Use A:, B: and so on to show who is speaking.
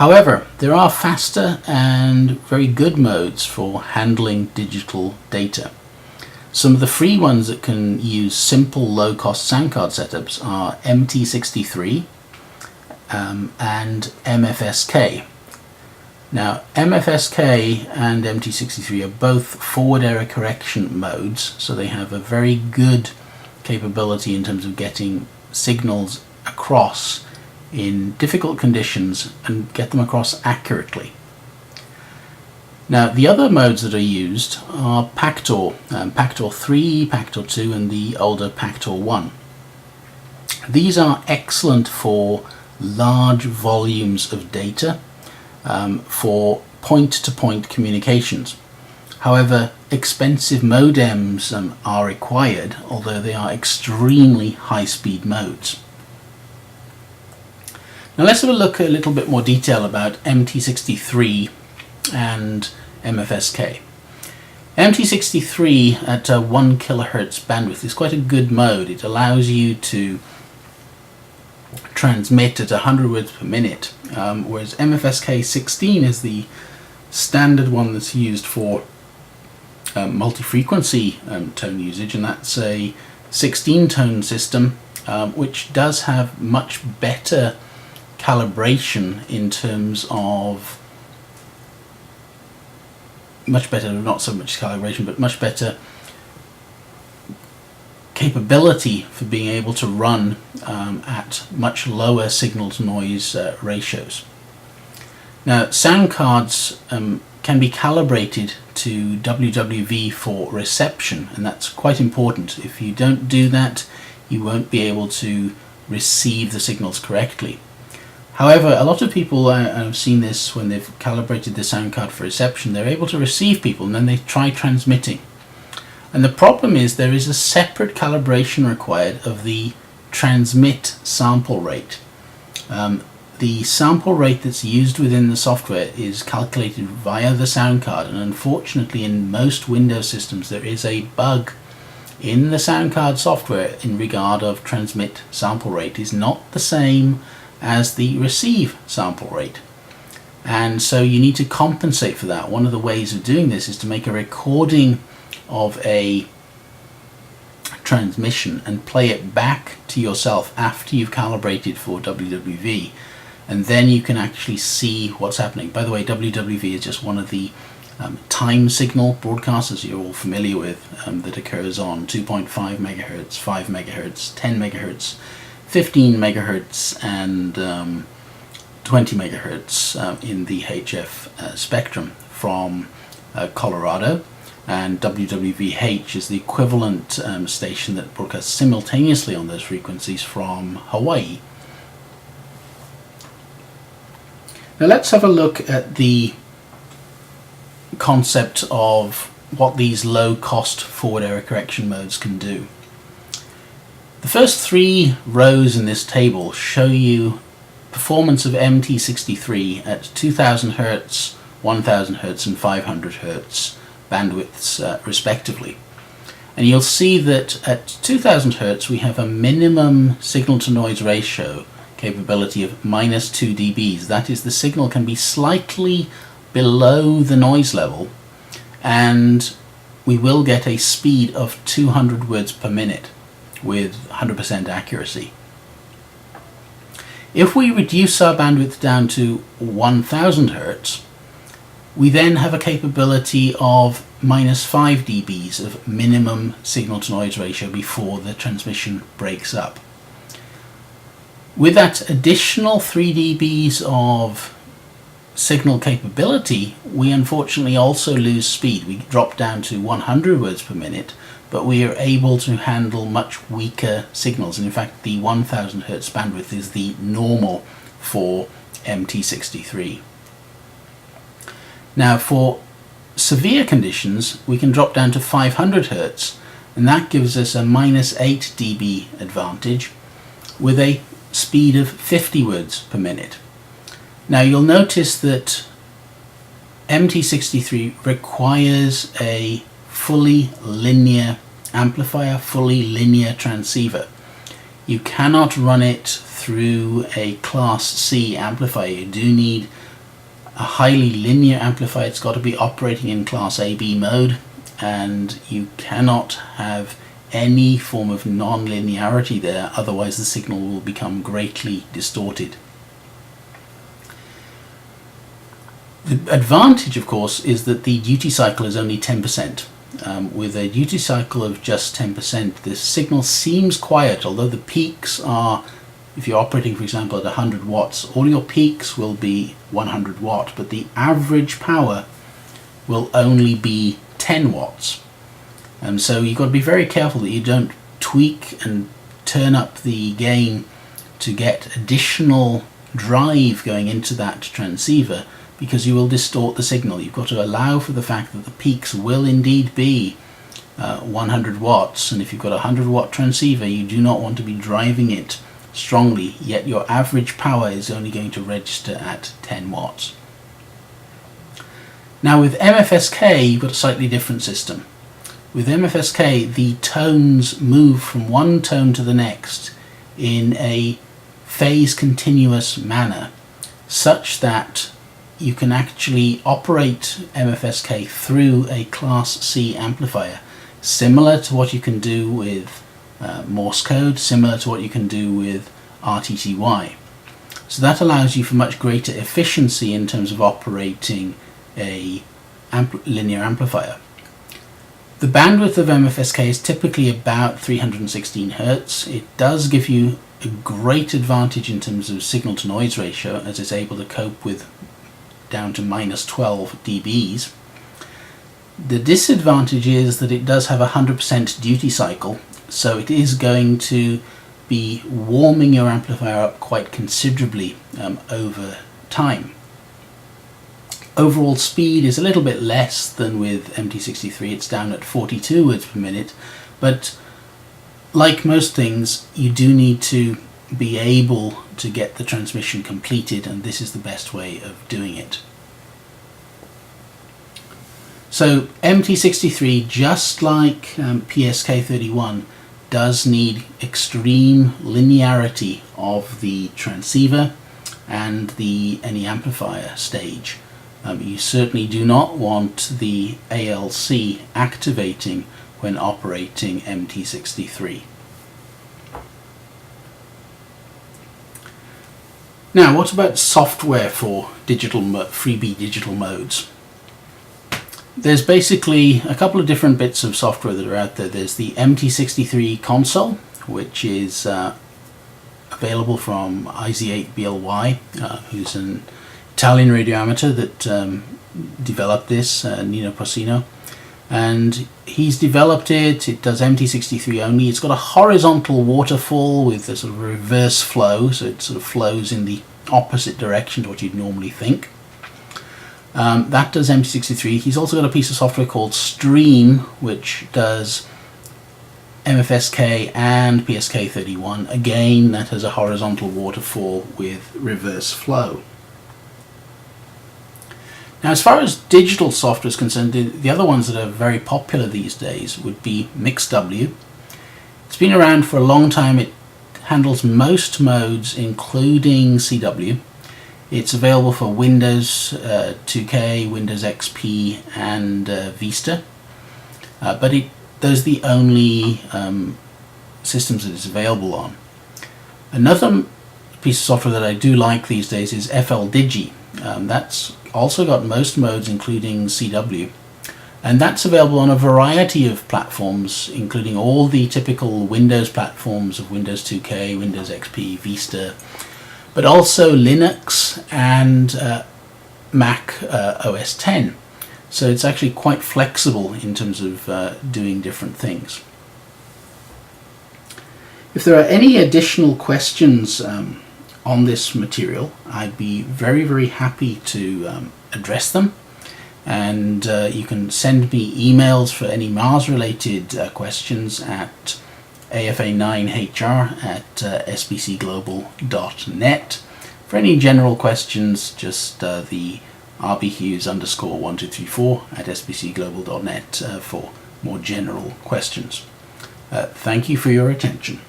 A: However, there are faster and very good modes for handling digital data. Some of the free ones that can use simple low-cost sound card setups are MT63 and MFSK. Now, MFSK and MT63 are both forward error correction modes, so they have a very good capability in terms of getting signals across in difficult conditions and get them across accurately. Now, the other modes that are used are PACTOR, PACTOR 3, PACTOR 2 and the older PACTOR 1. These are excellent for large volumes of data, for point-to-point communications. However, expensive modems are required, although they are extremely high-speed modes. Now let's have a look at a little bit more detail about MT63 and MFSK. MT63 at 1 kilohertz bandwidth is quite a good mode. It allows you to transmit at 100 words per minute, whereas MFSK 16 is the standard one that's used for multi-frequency tone usage, and that's a 16-tone system which does have much better calibration in terms of not so much calibration, but much better capability for being able to run at much lower signal to noise ratios. Now, sound cards can be calibrated to WWV for reception, and that's quite important. If you don't do that, you won't be able to receive the signals correctly. However, a lot of people, I've seen this when they've calibrated the sound card for reception, they're able to receive people and then they try transmitting. And the problem is there is a separate calibration required of the transmit sample rate. The sample rate that's used within the software is calculated via the sound card, and unfortunately in most Windows systems there is a bug in the sound card software in regard of transmit sample rate is not the same as the receive sample rate, and so you need to compensate for that. One of the ways of doing this is to make a recording of a transmission and play it back to yourself after you've calibrated for WWV, and then you can actually see what's happening. By the way, WWV is just one of the time signal broadcasters you're all familiar with that occurs on 2.5 megahertz, 5 megahertz, 10 megahertz, 15 megahertz and 20 megahertz in the HF spectrum from Colorado, and WWVH is the equivalent station that broadcasts simultaneously on those frequencies from Hawaii. Now let's have a look at the concept of what these low-cost forward error correction modes can do. The first three rows in this table show you performance of MT63 at 2000 Hz, 1000 Hz and 500 Hz bandwidths respectively. And you'll see that at 2000 Hz we have a minimum signal to noise ratio capability of -2 dBs. That is, the signal can be slightly below the noise level and we will get a speed of 200 words per minute with 100% accuracy. If we reduce our bandwidth down to 1000 Hz, we then have a capability of -5 dBs of minimum signal to noise ratio before the transmission breaks up. With that additional 3 dBs of signal capability, we unfortunately also lose speed. We drop down to 100 words per minute, but we are able to handle much weaker signals, and in fact the 1000 Hz bandwidth is the normal for MT63. Now for severe conditions we can drop down to 500 Hz, and that gives us a -8 dB advantage with a speed of 50 words per minute. Now you'll notice that MT63 requires a fully linear amplifier, fully linear transceiver. You cannot run it through a Class C amplifier. You do need a highly linear amplifier. It's got to be operating in class AB mode, and you cannot have any form of non-linearity there, otherwise the signal will become greatly distorted. The advantage, of course, is that the duty cycle is only 10%. With a duty cycle of just 10%, the signal seems quiet, although the peaks are, if you're operating, for example, at 100 watts, all your peaks will be 100 watt, but the average power will only be 10 watts. So you've got to be very careful that you don't tweak and turn up the gain to get additional drive going into that transceiver, because you will distort the signal. You've got to allow for the fact that the peaks will indeed be 100 watts, and if you've got a 100 watt transceiver, you do not want to be driving it strongly, yet your average power is only going to register at 10 watts. Now with MFSK, you've got a slightly different system. With MFSK, the tones move from one tone to the next in a phase continuous manner, such that you can actually operate MFSK through a Class C amplifier, similar to what you can do with Morse code, similar to what you can do with RTTY. So that allows you for much greater efficiency in terms of operating a linear amplifier. The bandwidth of MFSK is typically about 316 Hertz. It does give you a great advantage in terms of signal to noise ratio, as it's able to cope with down to minus 12 dBs. The disadvantage is that it does have a 100% duty cycle, so it is going to be warming your amplifier up quite considerably over time. Overall speed is a little bit less than with MT63, it's down at 42 words per minute, but like most things, you do need to be able to get the transmission completed, and this is the best way of doing it. So MT63, just like PSK31, does need extreme linearity of the transceiver and any amplifier stage. You certainly do not want the ALC activating when operating MT63. Now, what about software for freebie digital modes? There's basically a couple of different bits of software that are out there. There's the MT63 console, which is available from IZ8BLY, who's an Italian radio amateur that developed this, Nino Porcino, and he's developed it. It does MT63 only. It's got a horizontal waterfall with a sort of reverse flow, so it sort of flows in the opposite direction to what you'd normally think. That does MT63. He's also got a piece of software called Stream, which does MFSK and PSK31. Again, that has a horizontal waterfall with reverse flow. Now, as far as digital software is concerned, the other ones that are very popular these days would be MixW. It's been around for a long time. It handles most modes, including CW. It's available for Windows 2K, Windows XP, and Vista. But those are the only systems that it's available on. Another piece of software that I do like these days is FLDigi. That's also got most modes, including CW. And that's available on a variety of platforms, including all the typical Windows platforms of Windows 2K, Windows XP, Vista, but also Linux and Mac OS X. So it's actually quite flexible in terms of doing different things. If there are any additional questions on this material, I'd be very, very happy to address them. And you can send me emails for any M.A.R.S related questions at afa9hr@sbcglobal.net. For any general questions, just the rbhughes_1234 @sbcglobal.net for more general questions. Thank you for your attention.